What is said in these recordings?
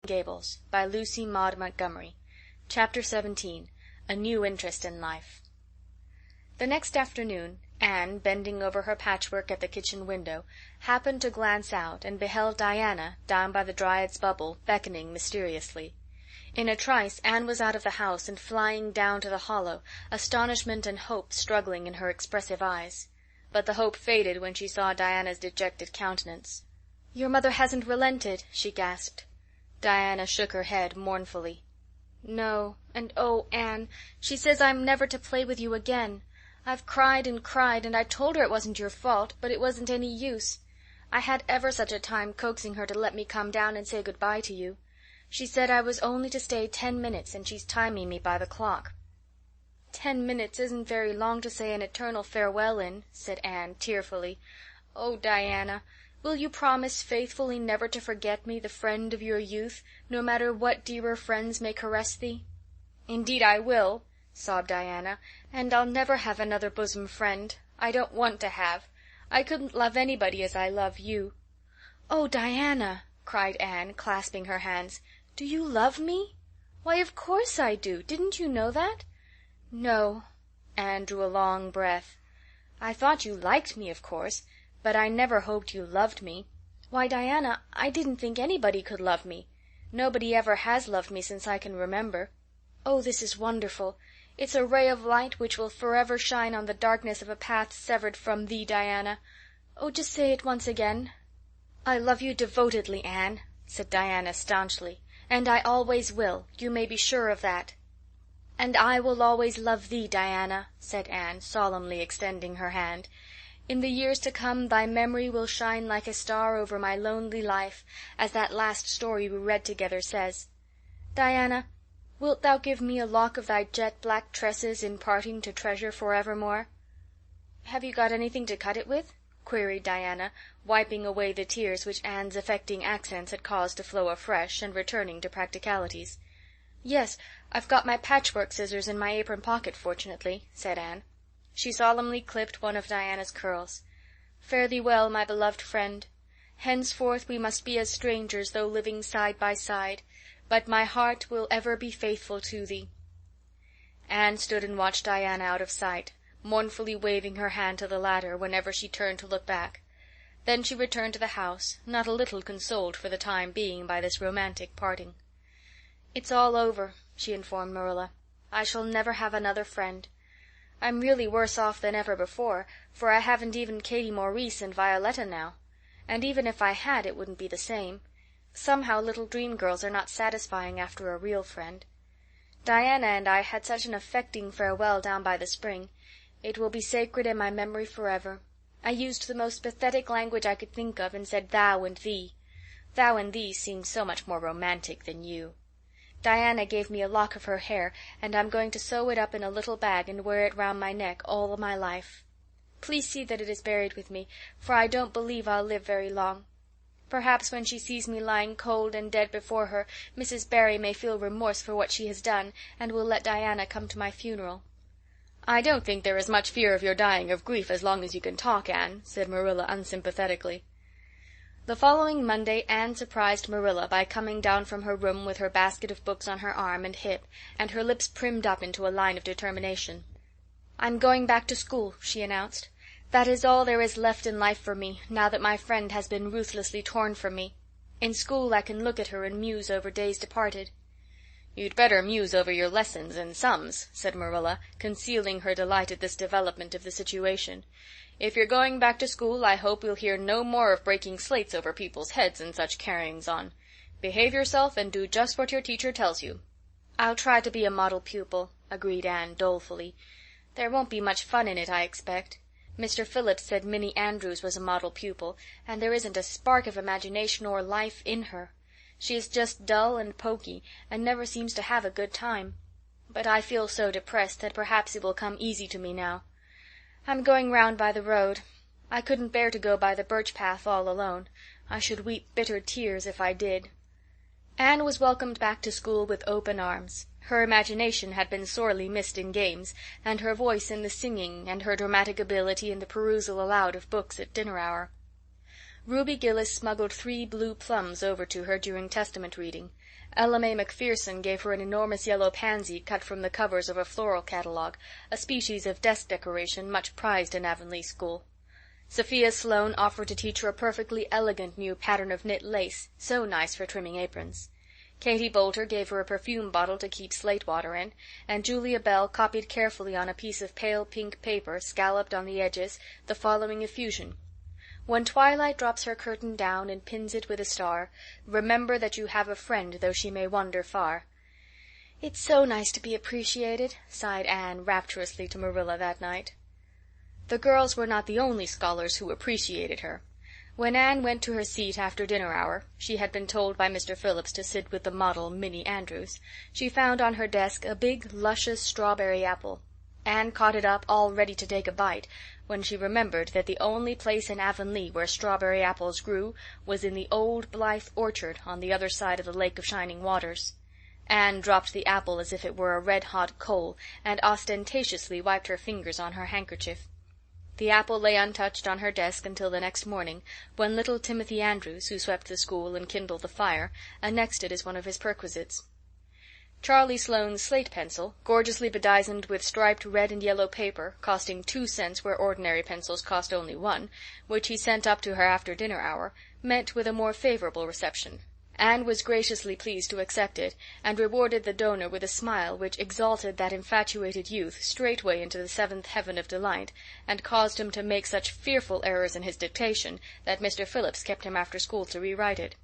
Gables by Lucy Maud Montgomery. Chapter 17. A New Interest in Life. The next afternoon, Anne, bending over her patchwork at the kitchen window, happened to glance out and beheld Diana, down by the Dryad's Bubble, beckoning mysteriously. In a trice Anne was out of the house and flying down to the hollow, astonishment and hope struggling in her expressive eyes. But the hope faded when she saw Diana's dejected countenance. "Your mother hasn't relented," she gasped. Diana shook her head mournfully. "No, and oh, Anne, she says I'm never to play with you again. I've cried, and I told her it wasn't your fault, but it wasn't any use. I had ever such a time coaxing her to let me come down and say good-bye to you. She said I was only to stay 10 minutes, and she's timing me by the clock." "10 minutes isn't very long to say an eternal farewell in," said Anne tearfully. "Oh, Diana, will you promise faithfully never to forget me, the friend of your youth, no matter what dearer friends may caress thee?" "Indeed I will," sobbed Diana, "and I'll never have another bosom friend. I don't want to have. I couldn't love anybody as I love you." "Oh, Diana," cried Anne, clasping her hands, "do you love me?" "Why, of course I do. Didn't you know that?" "No." Anne drew a long breath. "I thought you liked me, of course, but I never hoped you loved me. Why, Diana, I didn't think anybody could love me. Nobody ever has loved me since I can remember. Oh, this is wonderful. It's a ray of light which will forever shine on the darkness of a path severed from thee, Diana. Oh, just say it once again." "I love you devotedly, Anne," said Diana staunchly, "and I always will. You may be sure of that." "And I will always love thee, Diana," said Anne, solemnly extending her hand. "In the years to come thy memory will shine like a star over my lonely life, as that last story we read together says. Diana, wilt thou give me a lock of thy jet-black tresses in parting to treasure forevermore?" "Have you got anything to cut it with?" queried Diana, wiping away the tears which Anne's affecting accents had caused to flow afresh, and returning to practicalities. "Yes, I've got my patchwork scissors in my apron pocket, fortunately," said Anne. She solemnly clipped one of Diana's curls. "Fare thee well, my beloved friend. Henceforth we must be as strangers, though living side by side, but my heart will ever be faithful to thee." Anne stood and watched Diana out of sight, mournfully waving her hand to the latter whenever she turned to look back. Then she returned to the house, not a little consoled for the time being by this romantic parting. "It's all over," she informed Marilla. "I shall never have another friend. I'm really worse off than ever before, for I haven't even Katie Maurice and Violetta now. And even if I had, it wouldn't be the same. Somehow little dream girls are not satisfying after a real friend. Diana and I had such an affecting farewell down by the spring. It will be sacred in my memory forever. I used the most pathetic language I could think of, and said thou and thee. Thou and thee seems so much more romantic than you. Diana gave me a lock of her hair, and I'm going to sew it up in a little bag and wear it round my neck all my life. Please see that it is buried with me, for I don't believe I'll live very long. Perhaps when she sees me lying cold and dead before her, Mrs. Barry may feel remorse for what she has done, and will let Diana come to my funeral." "I don't think there is much fear of your dying of grief as long as you can talk, Anne," said Marilla unsympathetically. The following Monday Anne surprised Marilla by coming down from her room with her basket of books on her arm and hip, and her lips primmed up into a line of determination. "I'm going back to school," she announced. "That is all there is left in life for me, now that my friend has been ruthlessly torn from me. In school I can look at her and muse over days departed." "You'd better muse over your lessons and sums," said Marilla, concealing her delight at this development of the situation. "If you're going back to school I hope we'll hear no more of breaking slates over people's heads and such carryings on. Behave yourself and do just what your teacher tells you." "I'll try to be a model pupil," agreed Anne dolefully. "There won't be much fun in it, I expect. Mr. Phillips said Minnie Andrews was a model pupil, and there isn't a spark of imagination or life in her. She is just dull and poky, and never seems to have a good time. But I feel so depressed that perhaps it will come easy to me now. I'm going round by the road. I couldn't bear to go by the birch path all alone. I should weep bitter tears if I did." Anne was welcomed back to school with open arms. Her imagination had been sorely missed in games, and her voice in the singing, and her dramatic ability in the perusal aloud of books at dinner hour. Ruby Gillis smuggled 3 blue plums over to her during Testament reading. Ella May Macpherson gave her an enormous yellow pansy cut from the covers of a floral catalogue, a species of desk decoration much prized in Avonlea school. Sophia Sloane offered to teach her a perfectly elegant new pattern of knit lace, so nice for trimming aprons. Katie Boulter gave her a perfume bottle to keep slate water in, and Julia Bell copied carefully on a piece of pale pink paper, scalloped on the edges, the following effusion: "When twilight drops her curtain down and pins it with a star, remember that you have a friend, though she may wander far." "It's so nice to be appreciated," sighed Anne rapturously to Marilla that night. The girls were not the only scholars who appreciated her. When Anne went to her seat after dinner hour, she had been told by Mr. Phillips to sit with the model, Minnie Andrews, she found on her desk a big, luscious strawberry apple. Anne caught it up, all ready to take a bite, when she remembered that the only place in Avonlea where strawberry apples grew was in the old Blythe orchard on the other side of the Lake of Shining Waters. Anne dropped the apple as if it were a red-hot coal, and ostentatiously wiped her fingers on her handkerchief. The apple lay untouched on her desk until the next morning, when little Timothy Andrews, who swept the school and kindled the fire, annexed it as one of his perquisites. Charlie Sloane's slate pencil, gorgeously bedizened with striped red and yellow paper, costing 2 cents where ordinary pencils cost only 1, which he sent up to her after dinner hour, met with a more favorable reception. Anne was graciously pleased to accept it, and rewarded the donor with a smile which exalted that infatuated youth straightway into the 7th heaven of delight, and caused him to make such fearful errors in his dictation that Mr. Phillips kept him after school to rewrite it.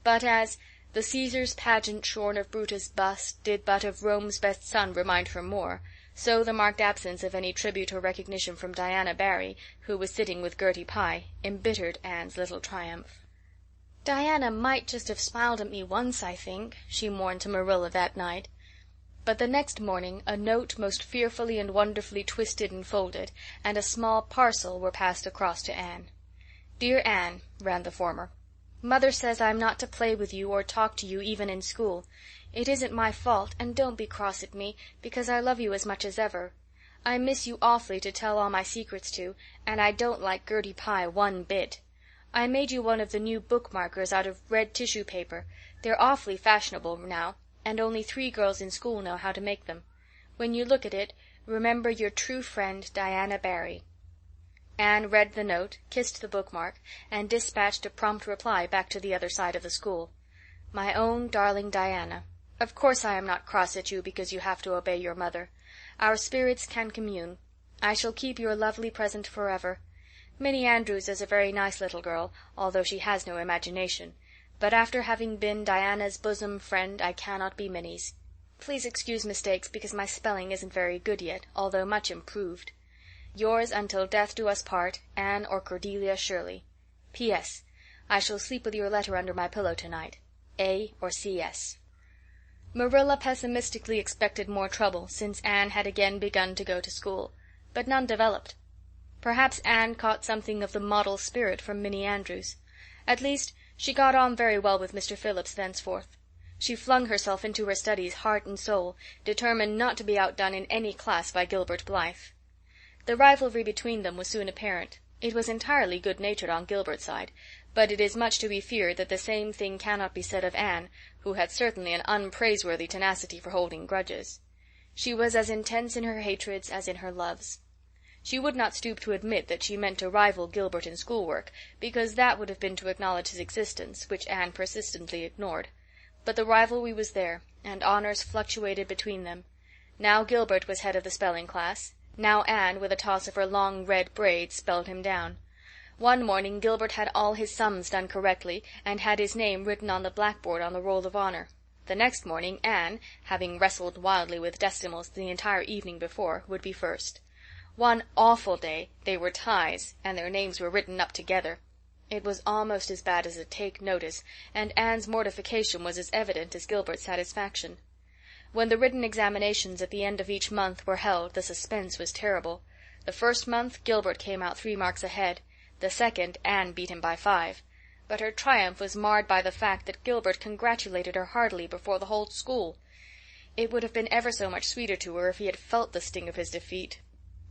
But as "the Caesar's pageant shorn of Brutus' bust did but of Rome's best son remind her more," so the marked absence of any tribute or recognition from Diana Barry, who was sitting with Gertie Pye, embittered Anne's little triumph. "Diana might just have smiled at me once, I think," she mourned to Marilla that night. But the next morning a note most fearfully and wonderfully twisted and folded, and a small parcel were passed across to Anne. "Dear Anne," ran the former, "Mother says I'm not to play with you or talk to you even in school. It isn't my fault, and don't be cross at me, because I love you as much as ever. I miss you awfully to tell all my secrets to, and I don't like Gertie Pye one bit. I made you one of the new bookmarkers out of red tissue paper. They're awfully fashionable now, and only 3 girls in school know how to make them. When you look at it, remember your true friend, Diana Barry." Anne read the note, kissed the bookmark, and dispatched a prompt reply back to the other side of the school. "My own darling Diana, of course I am not cross at you because you have to obey your mother. Our spirits can commune. I shall keep your lovely present forever. Minnie Andrews is a very nice little girl, although she has no imagination, but after having been Diana's bosom friend I cannot be Minnie's. Please excuse mistakes because my spelling isn't very good yet, although much improved. Yours until death do us part, Anne or Cordelia Shirley. P.S. I shall sleep with your letter under my pillow tonight. A. or C.S." Marilla pessimistically expected more trouble, since Anne had again begun to go to school, but none developed. Perhaps Anne caught something of the model spirit from Minnie Andrews. At least, she got on very well with Mr. Phillips thenceforth. She flung herself into her studies heart and soul, determined not to be outdone in any class by Gilbert Blythe. The rivalry between them was soon apparent. It was entirely good-natured on Gilbert's side, but it is much to be feared that the same thing cannot be said of Anne, who had certainly an unpraiseworthy tenacity for holding grudges. She was as intense in her hatreds as in her loves. She would not stoop to admit that she meant to rival Gilbert in schoolwork, because that would have been to acknowledge his existence, which Anne persistently ignored. But the rivalry was there, and honors fluctuated between them. Now Gilbert was head of the spelling class. Now Anne, with a toss of her long red braids, spelled him down. One morning Gilbert had all his sums done correctly, and had his name written on the blackboard on the roll of honor. The next morning Anne, having wrestled wildly with decimals the entire evening before, would be first. One awful day they were ties, and their names were written up together. It was almost as bad as a take notice, and Anne's mortification was as evident as Gilbert's satisfaction. When the written examinations at the end of each month were held the suspense was terrible. The first month Gilbert came out 3 marks ahead. The second Anne beat him by 5. But her triumph was marred by the fact that Gilbert congratulated her heartily before the whole school. It would have been ever so much sweeter to her if he had felt the sting of his defeat.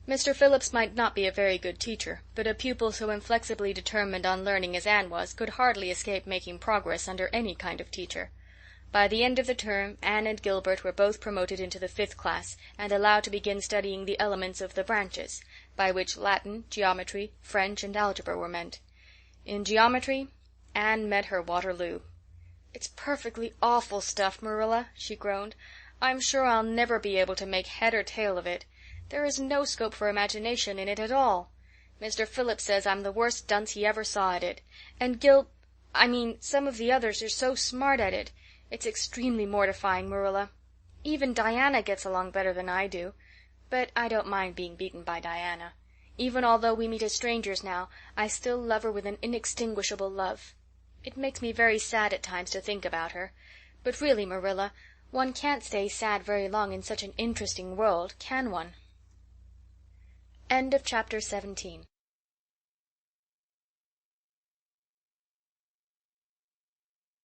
Mr. Phillips might not be a very good teacher, but a pupil so inflexibly determined on learning as Anne was could hardly escape making progress under any kind of teacher. By the end of the term Anne and Gilbert were both promoted into the 5th class and allowed to begin studying the elements of the branches, by which Latin, geometry, French, and algebra were meant. In geometry Anne met her Waterloo. "It's perfectly awful stuff, Marilla," she groaned. "I'm sure I'll never be able to make head or tail of it. There is no scope for imagination in it at all. Mr. Phillips says I'm the worst dunce he ever saw at it. And some of the others are so smart at it. It's extremely mortifying, Marilla. Even Diana gets along better than I do. But I don't mind being beaten by Diana. Even although we meet as strangers now, I still love her with an inextinguishable love. It makes me very sad at times to think about her. But really, Marilla, one can't stay sad very long in such an interesting world, can one?" End of chapter 17.